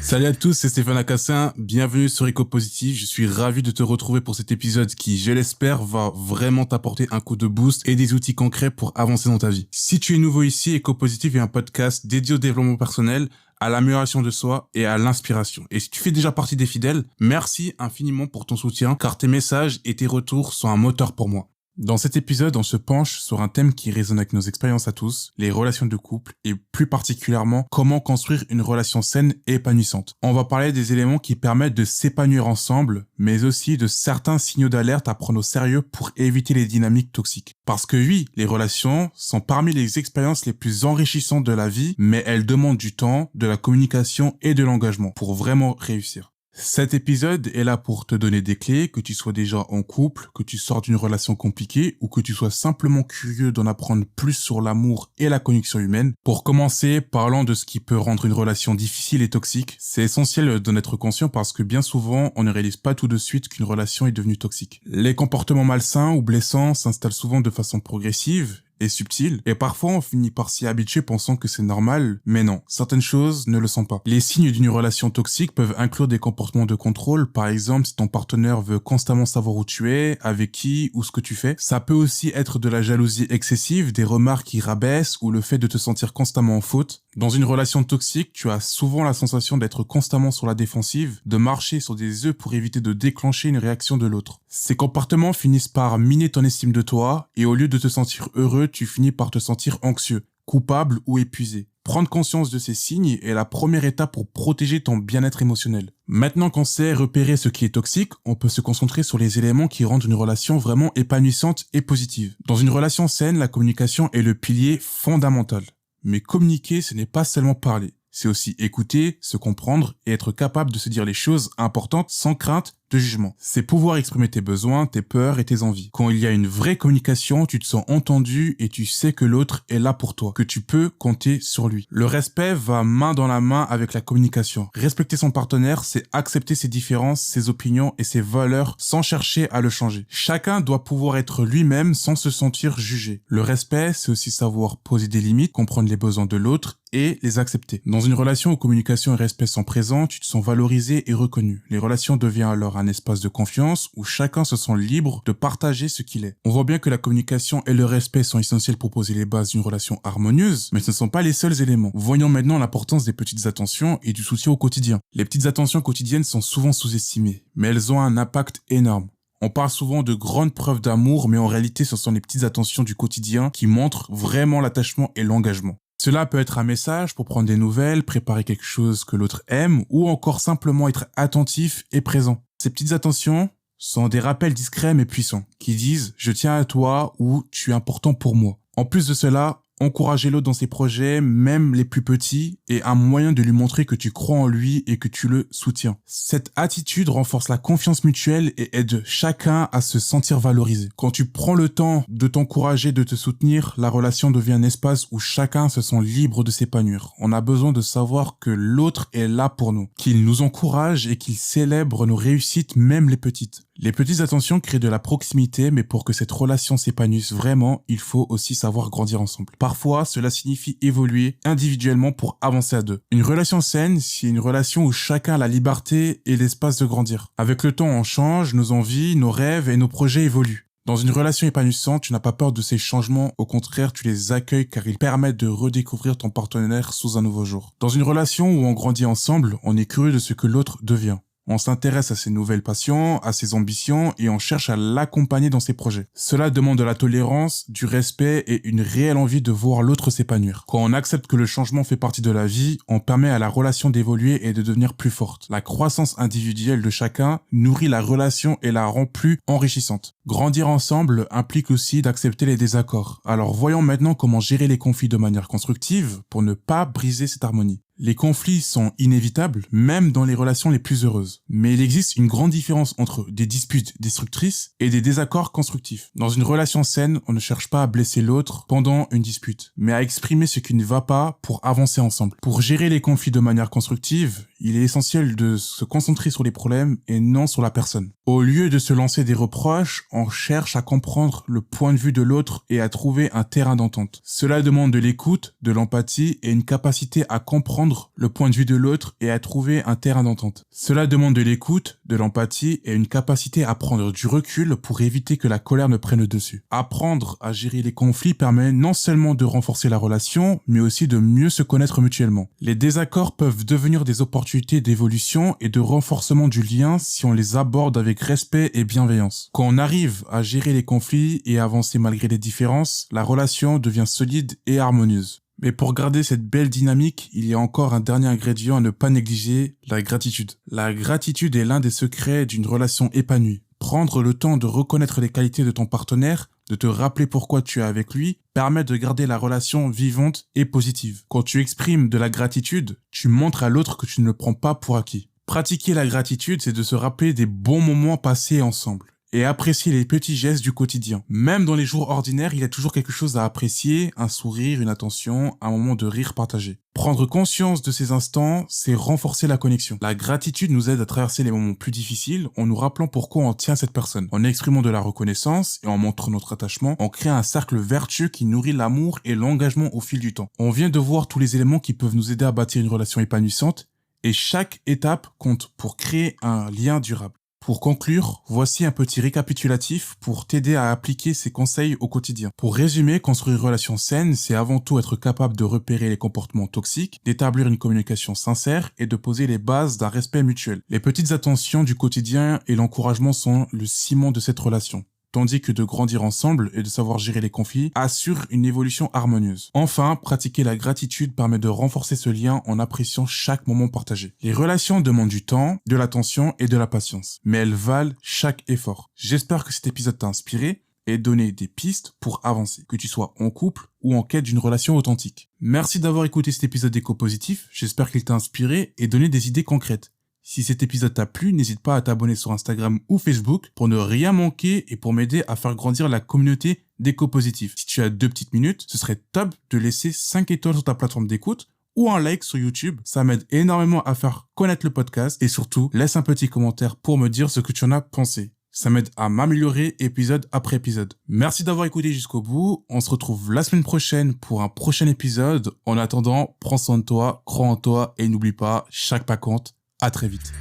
Salut à tous, c'est Stéphane Acassin, bienvenue sur Eco-Positif. Je suis ravi de te retrouver pour cet épisode qui, je l'espère, va vraiment t'apporter un coup de boost et des outils concrets pour avancer dans ta vie. Si tu es nouveau ici, Eco-Positif est un podcast dédié au développement personnel, à l'amélioration de soi et à l'inspiration. Et si tu fais déjà partie des fidèles, merci infiniment pour ton soutien, car tes messages et tes retours sont un moteur pour moi. Dans cet épisode, on se penche sur un thème qui résonne avec nos expériences à tous, les relations de couple et plus particulièrement comment construire une relation saine et épanouissante. On va parler des éléments qui permettent de s'épanouir ensemble, mais aussi de certains signaux d'alerte à prendre au sérieux pour éviter les dynamiques toxiques. Parce que oui, les relations sont parmi les expériences les plus enrichissantes de la vie, mais elles demandent du temps, de la communication et de l'engagement pour vraiment réussir. Cet épisode est là pour te donner des clés, que tu sois déjà en couple, que tu sortes d'une relation compliquée ou que tu sois simplement curieux d'en apprendre plus sur l'amour et la connexion humaine. Pour commencer, parlant de ce qui peut rendre une relation difficile et toxique, c'est essentiel d'en être conscient parce que bien souvent, on ne réalise pas tout de suite qu'une relation est devenue toxique. Les comportements malsains ou blessants s'installent souvent de façon progressive et subtil, et parfois on finit par s'y habituer pensant que c'est normal, mais non, certaines choses ne le sont pas. Les signes d'une relation toxique peuvent inclure des comportements de contrôle, par exemple si ton partenaire veut constamment savoir où tu es, avec qui ou ce que tu fais. Ça peut aussi être de la jalousie excessive, des remarques qui rabaissent ou le fait de te sentir constamment en faute. Dans une relation toxique, tu as souvent la sensation d'être constamment sur la défensive, de marcher sur des œufs pour éviter de déclencher une réaction de l'autre. Ces comportements finissent par miner ton estime de toi, et au lieu de te sentir heureux, tu finis par te sentir anxieux, coupable ou épuisé. Prendre conscience de ces signes est la première étape pour protéger ton bien-être émotionnel. Maintenant qu'on sait repérer ce qui est toxique, on peut se concentrer sur les éléments qui rendent une relation vraiment épanouissante et positive. Dans une relation saine, la communication est le pilier fondamental. Mais communiquer, ce n'est pas seulement parler. C'est aussi écouter, se comprendre et être capable de se dire les choses importantes sans crainte de jugement. C'est pouvoir exprimer tes besoins, tes peurs et tes envies. Quand il y a une vraie communication, tu te sens entendu et tu sais que l'autre est là pour toi, que tu peux compter sur lui. Le respect va main dans la main avec la communication. Respecter son partenaire, c'est accepter ses différences, ses opinions et ses valeurs sans chercher à le changer. Chacun doit pouvoir être lui-même sans se sentir jugé. Le respect, c'est aussi savoir poser des limites, comprendre les besoins de l'autre et les accepter. Dans une relation où communication et respect sont présents, tu te sens valorisé et reconnu. Les relations deviennent alors un espace de confiance où chacun se sent libre de partager ce qu'il est. On voit bien que la communication et le respect sont essentiels pour poser les bases d'une relation harmonieuse, mais ce ne sont pas les seuls éléments. Voyons maintenant l'importance des petites attentions et du soutien au quotidien. Les petites attentions quotidiennes sont souvent sous-estimées, mais elles ont un impact énorme. On parle souvent de grandes preuves d'amour, mais en réalité, ce sont les petites attentions du quotidien qui montrent vraiment l'attachement et l'engagement. Cela peut être un message pour prendre des nouvelles, préparer quelque chose que l'autre aime, ou encore simplement être attentif et présent. Ces petites attentions sont des rappels discrets mais puissants, qui disent « je tiens à toi » ou « tu es important pour moi ». En plus de cela, encourager l'autre dans ses projets, même les plus petits, est un moyen de lui montrer que tu crois en lui et que tu le soutiens. Cette attitude renforce la confiance mutuelle et aide chacun à se sentir valorisé. Quand tu prends le temps de t'encourager, de te soutenir, la relation devient un espace où chacun se sent libre de s'épanouir. On a besoin de savoir que l'autre est là pour nous, qu'il nous encourage et qu'il célèbre nos réussites, même les petites. Les petites attentions créent de la proximité, mais pour que cette relation s'épanouisse vraiment, il faut aussi savoir grandir ensemble. Parfois, cela signifie évoluer individuellement pour avancer à deux. Une relation saine, c'est une relation où chacun a la liberté et l'espace de grandir. Avec le temps, on change, nos envies, nos rêves et nos projets évoluent. Dans une relation épanouissante, tu n'as pas peur de ces changements, au contraire, tu les accueilles car ils permettent de redécouvrir ton partenaire sous un nouveau jour. Dans une relation où on grandit ensemble, on est curieux de ce que l'autre devient. On s'intéresse à ses nouvelles passions, à ses ambitions et on cherche à l'accompagner dans ses projets. Cela demande de la tolérance, du respect et une réelle envie de voir l'autre s'épanouir. Quand on accepte que le changement fait partie de la vie, on permet à la relation d'évoluer et de devenir plus forte. La croissance individuelle de chacun nourrit la relation et la rend plus enrichissante. Grandir ensemble implique aussi d'accepter les désaccords. Alors voyons maintenant comment gérer les conflits de manière constructive pour ne pas briser cette harmonie. Les conflits sont inévitables, même dans les relations les plus heureuses. Mais il existe une grande différence entre des disputes destructrices et des désaccords constructifs. Dans une relation saine, on ne cherche pas à blesser l'autre pendant une dispute, mais à exprimer ce qui ne va pas pour avancer ensemble. Pour gérer les conflits de manière constructive, il est essentiel de se concentrer sur les problèmes et non sur la personne. Au lieu de se lancer des reproches, on cherche à comprendre le point de vue de l'autre et à trouver un terrain d'entente. Cela demande de l'écoute, de l'empathie et une capacité à comprendre le point de vue de l'autre et à trouver un terrain d'entente. Cela demande de l'écoute, de l'empathie et une capacité à prendre du recul pour éviter que la colère ne prenne le dessus. Apprendre à gérer les conflits permet non seulement de renforcer la relation, mais aussi de mieux se connaître mutuellement. Les désaccords peuvent devenir des opportunités d'évolution et de renforcement du lien si on les aborde avec respect et bienveillance. Quand on arrive à gérer les conflits et avancer malgré les différences, la relation devient solide et harmonieuse. Mais pour garder cette belle dynamique, il y a encore un dernier ingrédient à ne pas négliger, la gratitude. La gratitude est l'un des secrets d'une relation épanouie. Prendre le temps de reconnaître les qualités de ton partenaire, de te rappeler pourquoi tu es avec lui, permet de garder la relation vivante et positive. Quand tu exprimes de la gratitude, tu montres à l'autre que tu ne le prends pas pour acquis. Pratiquer la gratitude, c'est de se rappeler des bons moments passés ensemble et apprécier les petits gestes du quotidien. Même dans les jours ordinaires, il y a toujours quelque chose à apprécier, un sourire, une attention, un moment de rire partagé. Prendre conscience de ces instants, c'est renforcer la connexion. La gratitude nous aide à traverser les moments plus difficiles en nous rappelant pourquoi on tient cette personne. En exprimant de la reconnaissance et en montrant notre attachement, on crée un cercle vertueux qui nourrit l'amour et l'engagement au fil du temps. On vient de voir tous les éléments qui peuvent nous aider à bâtir une relation épanouissante et chaque étape compte pour créer un lien durable. Pour conclure, voici un petit récapitulatif pour t'aider à appliquer ces conseils au quotidien. Pour résumer, construire une relation saine, c'est avant tout être capable de repérer les comportements toxiques, d'établir une communication sincère et de poser les bases d'un respect mutuel. Les petites attentions du quotidien et l'encouragement sont le ciment de cette relation. Tandis que de grandir ensemble et de savoir gérer les conflits assure une évolution harmonieuse. Enfin, pratiquer la gratitude permet de renforcer ce lien en appréciant chaque moment partagé. Les relations demandent du temps, de l'attention et de la patience, mais elles valent chaque effort. J'espère que cet épisode t'a inspiré et donné des pistes pour avancer, que tu sois en couple ou en quête d'une relation authentique. Merci d'avoir écouté cet épisode d'Éco-Positif, j'espère qu'il t'a inspiré et donné des idées concrètes. Si cet épisode t'a plu, n'hésite pas à t'abonner sur Instagram ou Facebook pour ne rien manquer et pour m'aider à faire grandir la communauté d'Éco-Positif. Si tu as 2 petites minutes, ce serait top de laisser 5 étoiles sur ta plateforme d'écoute ou un like sur YouTube. Ça m'aide énormément à faire connaître le podcast et surtout, laisse un petit commentaire pour me dire ce que tu en as pensé. Ça m'aide à m'améliorer épisode après épisode. Merci d'avoir écouté jusqu'au bout. On se retrouve la semaine prochaine pour un prochain épisode. En attendant, prends soin de toi, crois en toi et n'oublie pas, chaque pas compte. À très vite.